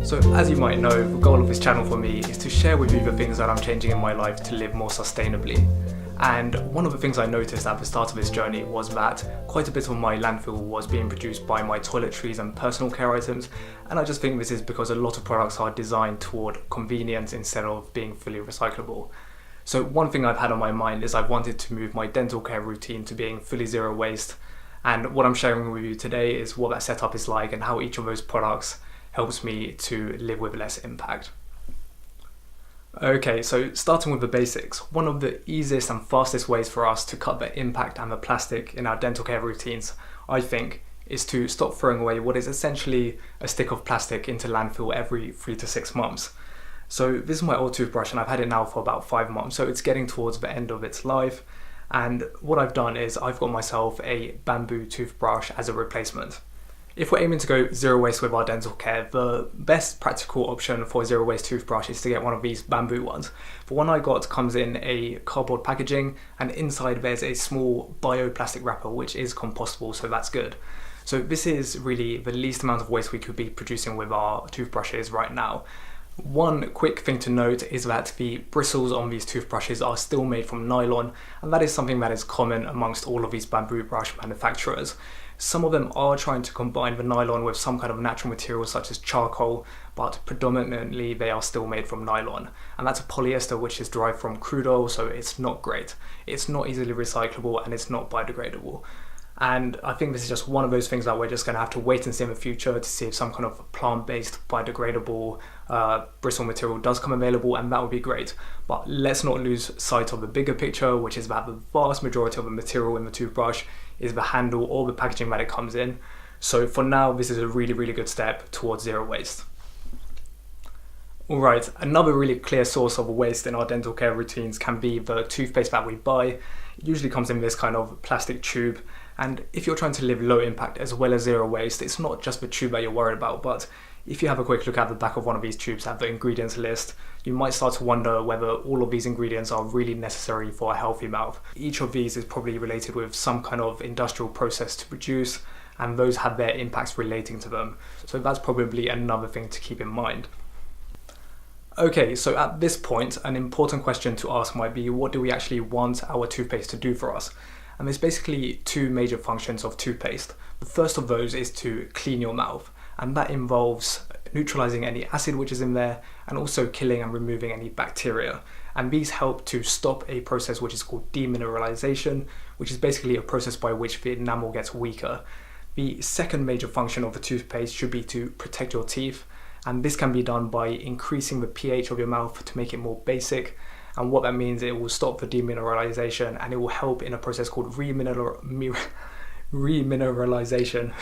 So as you might know, the goal of this channel for me is to share with you the things that I'm changing in my life to live more sustainably. And one of the things I noticed at the start of this journey was that quite a bit of my landfill was being produced by my toiletries and personal care items, and I just think this is because a lot of products are designed toward convenience instead of being fully recyclable. So one thing I've had on my mind is I've wanted to move my dental care routine to being fully zero waste, and what I'm sharing with you today is what that setup is like and how each of those products helps me to live with less impact. Okay, so starting with the basics, one of the easiest and fastest ways for us to cut the impact and the plastic in our dental care routines, I think, is to stop throwing away what is essentially a stick of plastic into landfill every 3 to 6 months. So this is my old toothbrush and I've had it now for about 5 months, so it's getting towards the end of its life. And what I've done is I've got myself a bamboo toothbrush as a replacement. If we're aiming to go zero waste with our dental care, the best practical option for a zero waste toothbrush is to get one of these bamboo ones. The one I got comes in a cardboard packaging, and inside there's a small bioplastic wrapper which is compostable, so that's good. So this is really the least amount of waste we could be producing with our toothbrushes right now. One quick thing to note is that the bristles on these toothbrushes are still made from nylon, and that is something that is common amongst all of these bamboo brush manufacturers. Some of them are trying to combine the nylon with some kind of natural material such as charcoal, but predominantly they are still made from nylon. And that's a polyester which is derived from crude oil, so it's not great. It's not easily recyclable and it's not biodegradable. And I think this is just one of those things that we're just going to have to wait and see in the future to see if some kind of plant-based biodegradable bristle material does come available, and that would be great. But let's not lose sight of the bigger picture, which is that the vast majority of the material in the toothbrush is the handle or the packaging that it comes in. So for now, this is a really good step towards zero waste. Alright, another really clear source of waste in our dental care routines can be the toothpaste that we buy. It usually comes in this kind of plastic tube, and if you're trying to live low impact as well as zero waste, it's not just the tube that you're worried about, but if you have a quick look at the back of one of these tubes at the ingredients list, you might start to wonder whether all of these ingredients are really necessary for a healthy mouth. Each of these is probably related with some kind of industrial process to produce, and those have their impacts relating to them. So that's probably another thing to keep in mind. Okay, so at this point, an important question to ask might be, what do we actually want our toothpaste to do for us? And there's basically two major functions of toothpaste. The first of those is to clean your mouth, and that involves neutralizing any acid which is in there and also killing and removing any bacteria. And these help to stop a process which is called demineralization, which is basically a process by which the enamel gets weaker. The second major function of the toothpaste should be to protect your teeth, and this can be done by increasing the pH of your mouth to make it more basic. And what that means, it will stop the demineralization and it will help in a process called remineralization,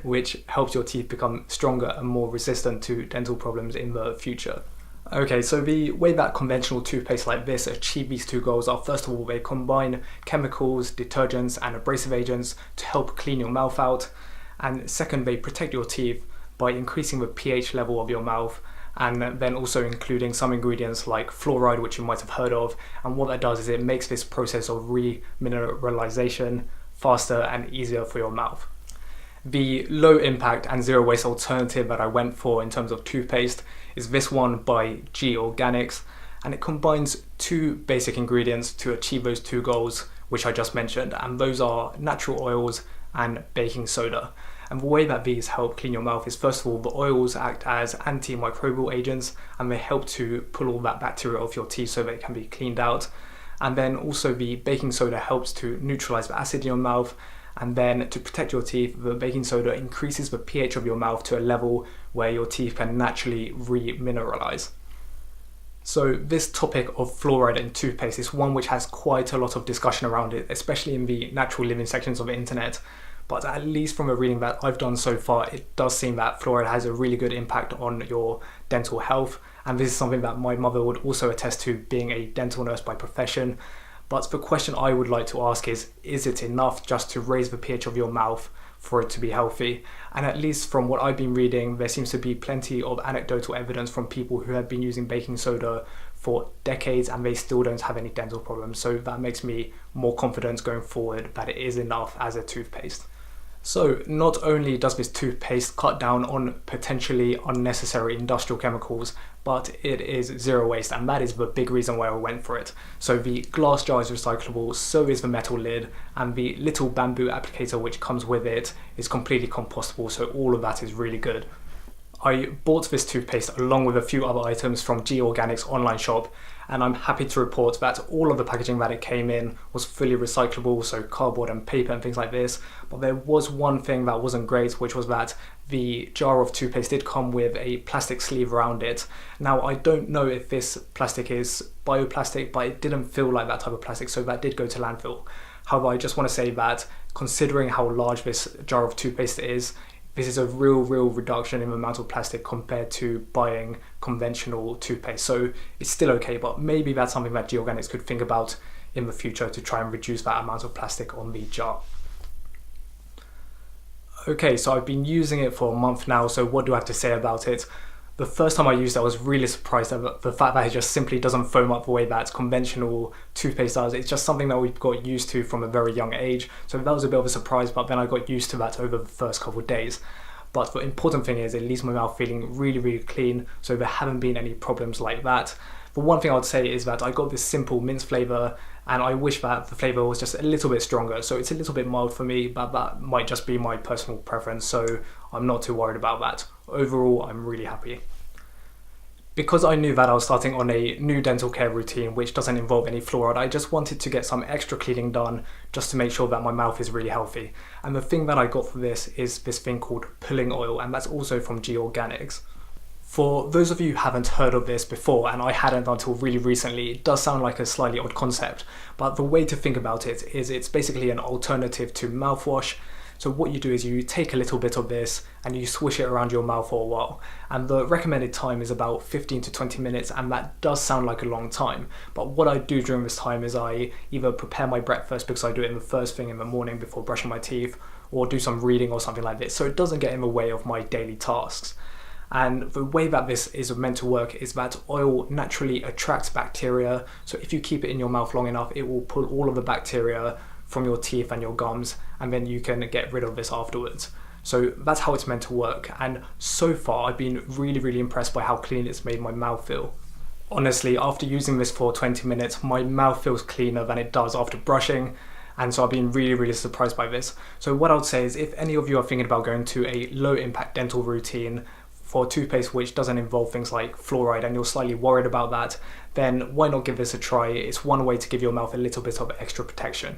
which helps your teeth become stronger and more resistant to dental problems in the future. Okay, so the way that conventional toothpaste like this achieve these two goals are, first of all, they combine chemicals, detergents and abrasive agents to help clean your mouth out. And second, they protect your teeth by increasing the pH level of your mouth, and then also including some ingredients like fluoride, which you might have heard of. And what that does is it makes this process of remineralization faster and easier for your mouth. The low impact and zero waste alternative that I went for in terms of toothpaste is this one by Georganics, and it combines two basic ingredients to achieve those two goals which I just mentioned, and those are natural oils and baking soda. And the way that these help clean your mouth is, first of all, the oils act as antimicrobial agents and they help to pull all that bacteria off your teeth so that it can be cleaned out. And then also the baking soda helps to neutralize the acid in your mouth, and then to protect your teeth, the baking soda increases the pH of your mouth to a level where your teeth can naturally remineralize. So this topic of fluoride in toothpaste is one which has quite a lot of discussion around it, especially in the natural living sections of the internet. But at least from the reading that I've done so far, it does seem that fluoride has a really good impact on your dental health. And this is something that my mother would also attest to, being a dental nurse by profession. But the question I would like to ask is it enough just to raise the pH of your mouth for it to be healthy? And at least from what I've been reading, there seems to be plenty of anecdotal evidence from people who have been using baking soda for decades and they still don't have any dental problems. So that makes me more confident going forward that it is enough as a toothpaste. So not only does this toothpaste cut down on potentially unnecessary industrial chemicals, but it is zero waste, and that is the big reason why I went for it. So the glass jar is recyclable, so is the metal lid, and the little bamboo applicator which comes with it is completely compostable, so all of that is really good. I bought this toothpaste along with a few other items from Georganics online shop, and I'm happy to report that all of the packaging that it came in was fully recyclable, so cardboard and paper and things like this. But there was one thing that wasn't great, which was that the jar of toothpaste did come with a plastic sleeve around it. Now, I don't know if this plastic is bioplastic, but it didn't feel like that type of plastic, so that did go to landfill. However, I just want to say that considering how large this jar of toothpaste is, this is a real reduction in the amount of plastic compared to buying conventional toothpaste. So it's still okay, but maybe that's something that Georganics could think about in the future to try and reduce that amount of plastic on the jar. Okay, so I've been using it for a month now, so what do I have to say about it? The first time I used it, I was really surprised at the fact that it just simply doesn't foam up the way that conventional toothpaste does. It's just something that we've got used to from a very young age. So that was a bit of a surprise, but then I got used to that over the first couple of days. But the important thing is it leaves my mouth feeling really clean, so there haven't been any problems like that. The one thing I would say is that I got this simple mint flavour, and I wish that the flavour was just a little bit stronger. So it's a little bit mild for me, but that might just be my personal preference, so I'm not too worried about that. Overall, I'm really happy. Because I knew that I was starting on a new dental care routine which doesn't involve any fluoride, I just wanted to get some extra cleaning done just to make sure that my mouth is really healthy. And the thing that I got for this is this thing called pulling oil, and that's also from Georganics. For those of you who haven't heard of this before, and I hadn't until really recently, it does sound like a slightly odd concept, but the way to think about it is it's basically an alternative to mouthwash. So what you do is you take a little bit of this and you swish it around your mouth for a while. And the recommended time is about 15 to 20 minutes, and that does sound like a long time. But what I do during this time is I either prepare my breakfast, because I do it in the first thing in the morning before brushing my teeth, or do some reading or something like this, so it doesn't get in the way of my daily tasks. And the way that this is meant to work is that oil naturally attracts bacteria. So if you keep it in your mouth long enough, it will pull all of the bacteria from your teeth and your gums, and then you can get rid of this afterwards. So that's how it's meant to work, and so far I've been really impressed by how clean it's made my mouth feel. Honestly, after using this for 20 minutes, my mouth feels cleaner than it does after brushing, and so I've been really surprised by this. So what I would say is, if any of you are thinking about going to a low impact dental routine for toothpaste which doesn't involve things like fluoride, and you're slightly worried about that, then why not give this a try? It's one way to give your mouth a little bit of extra protection.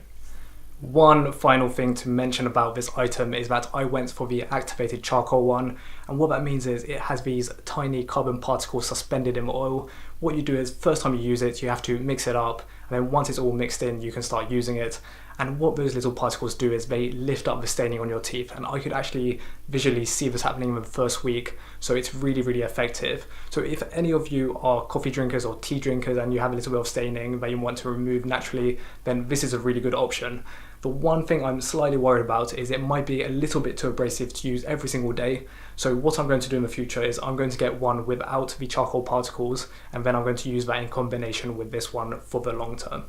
One final thing to mention about this item is that I went for the activated charcoal one, and what that means is it has these tiny carbon particles suspended in the oil. What you do is, first time you use it, you have to mix it up, and then once it's all mixed in, you can start using it. And what those little particles do is they lift up the staining on your teeth, and I could actually visually see this happening in the first week, so it's really effective. So if any of you are coffee drinkers or tea drinkers and you have a little bit of staining that you want to remove naturally, then this is a really good option. The one thing I'm slightly worried about is it might be a little bit too abrasive to use every single day. So what I'm going to do in the future is I'm going to get one without the charcoal particles, and then I'm going to use that in combination with this one for the long term.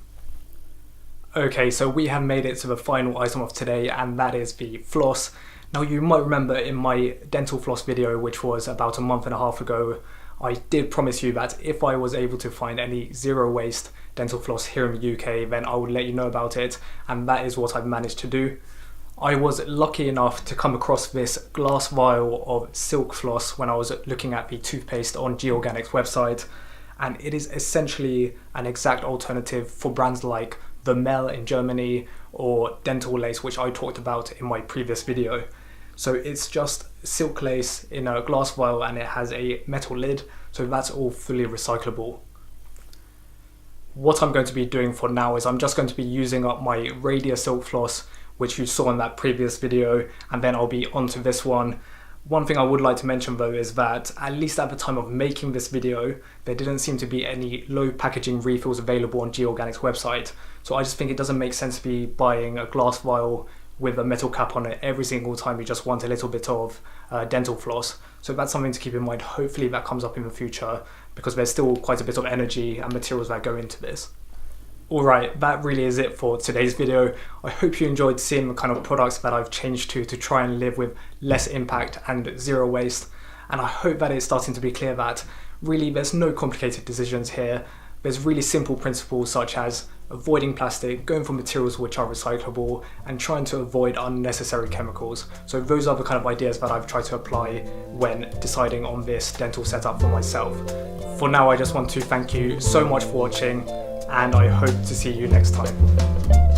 Okay, so we have made it to the final item of today, and that is the floss. Now, you might remember in my dental floss video, which was about a month and a half ago, I did promise you that if I was able to find any zero waste dental floss here in the UK, then I would let you know about it, and that is what I've managed to do. I was lucky enough to come across this glass vial of silk floss when I was looking at the toothpaste on Georganics website, and it is essentially an exact alternative for brands like Vömel in Germany or Dental Lace, which I talked about in my previous video. So it's just silk lace in a glass vial, and it has a metal lid, so that's all fully recyclable. What I'm going to be doing for now is I'm just going to be using up my Radius silk floss, which you saw in that previous video, and then I'll be onto this one. One thing I would like to mention though is that, at least at the time of making this video, there didn't seem to be any low packaging refills available on Georganics website. So I just think it doesn't make sense to be buying a glass vial with a metal cap on it every single time you just want a little bit of dental floss. So that's something to keep in mind. Hopefully that comes up in the future, because there's still quite a bit of energy and materials that go into this. Alright, that really is it for today's video. I hope you enjoyed seeing the kind of products that I've changed to try and live with less impact and zero waste. And I hope that it's starting to be clear that really there's no complicated decisions here. There's really simple principles such as avoiding plastic, going for materials which are recyclable, and trying to avoid unnecessary chemicals. So those are the kind of ideas that I've tried to apply when deciding on this dental setup for myself. For now, I just want to thank you so much for watching, and I hope to see you next time.